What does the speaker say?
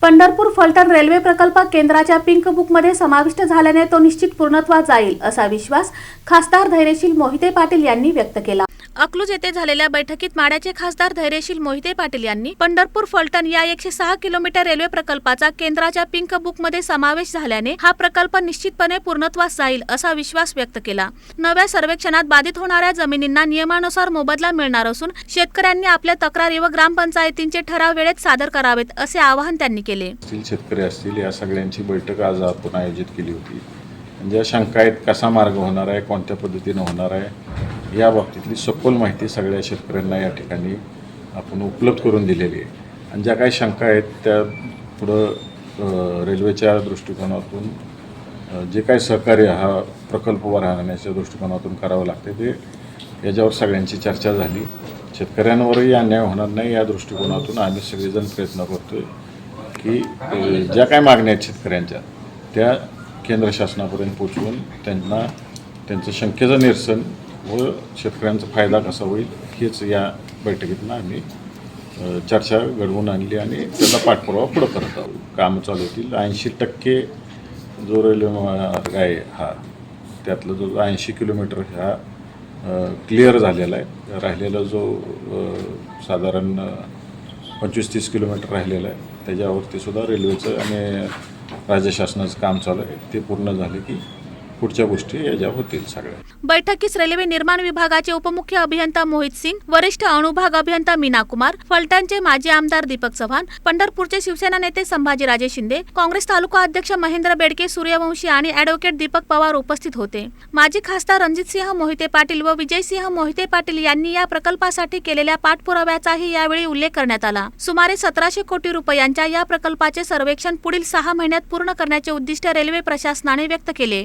Pandharpur Phaltan railway प्रकल्प केंद्राच्या pink बुकमध्ये समाविष्ट झाल्याने तो निश्चित पूर्णत्वास जाईल असा विश्वास खासदार धैर्यशील मोहिते पाटील यांनी व्यक्त केला। अकलूज येथे झालेल्या बैठकीत माढ्याचे खासदार धैर्यशील मोहिते पाटील यांनी पंढरपूर फलटण या 106 किलोमीटर रेल्वे प्रकल्पाचा केंद्राच्या पिंक बुकमध्ये समावेश झाल्याने हा प्रकल्प निश्चितपणे पूर्णत्वास जाईल असा विश्वास व्यक्त केला। नव्या सर्वेक्षणात बाधित होणाऱ्या जमिनींना नियमानुसार मोबदला मिळणार असून शेतकऱ्यांनी आपल्या तक्रारी व ग्रामपंचायतींचे ठराव वेळेत सादर करावेत असे आवाहन त्यांनी केले। शेतकरी असतील या सगळ्यांची बैठक आज आपण आयोजित केली होती। ज्या शंका आहेत, कसा मार्ग होणार आहे, कोणत्या पद्धतीने होणार आहे, या बाबतीतली सखोल माहिती सगळ्या शेतकऱ्यांना या ठिकाणी आपण उपलब्ध करून दिलेली आहे। आणि ज्या काही शंका आहेत त्या पुढं रेल्वेच्या दृष्टिकोनातून जे काही सहकार्य हा प्रकल्प उभा राहण्याच्या दृष्टिकोनातून करावं लागते ते याच्यावर सगळ्यांची चर्चा झाली। शेतकऱ्यांवरही अन्याय होणार नाही या दृष्टिकोनातून आम्ही सगळेजण प्रयत्न करतोय की ज्या काही मागण्या आहेत शेतकऱ्यांच्या त्या केंद्र शासनापर्यंत पोचवून त्यांना त्यांचं शंकेचं निरसन व शेतकऱ्यांचा फायदा कसा होईल हेच या बैठकीतून आम्ही चर्चा घडवून आणली आणि त्याचा पाठपुरावा पुढं करत आहोत। कामं चालू होतील। 80% जो रेल्वे मार्ग आहे हा त्यातला जो 80 किलोमीटर हा क्लिअर झालेला आहे। राहिलेला जो साधारण 25-30 किलोमीटर राहिलेला आहे त्याच्यावरती सुद्धा रेल्वेचं आणि राज्य शासनाचं काम चालू आहे। ते पूर्ण झाले की पुढच्या गोष्टी याच्या होतील सगळ्या। बैठकीस रेल्वे निर्माण विभागाचे उपमुख्य अभियंता मोहित सिंग, वरिष्ठ अनुभाग अभियंता मीना कुमार, फलटणचे माजी आमदार दीपक चव्हाण, पंढरपूरचे शिवसेना नेते संभाजीराजे शिंदे, काँग्रेस तालुका अध्यक्ष महेंद्र बेडके सूर्यवंशी आणि ॲडव्होकेट दीपक पवार उपस्थित होते। माजी खासदार रणजितसिंह मोहिते पाटील व विजयसिंह मोहिते पाटील यांनी या प्रकल्पासाठी केलेल्या पाठपुराव्याचाही यावेळी उल्लेख करण्यात आला। सुमारे 1700 कोटी रुपयांच्या या प्रकल्पाचे सर्वेक्षण पुढील 6 महिन्यात पूर्ण करण्याचे उद्दिष्ट रेल्वे प्रशासनाने व्यक्त केले।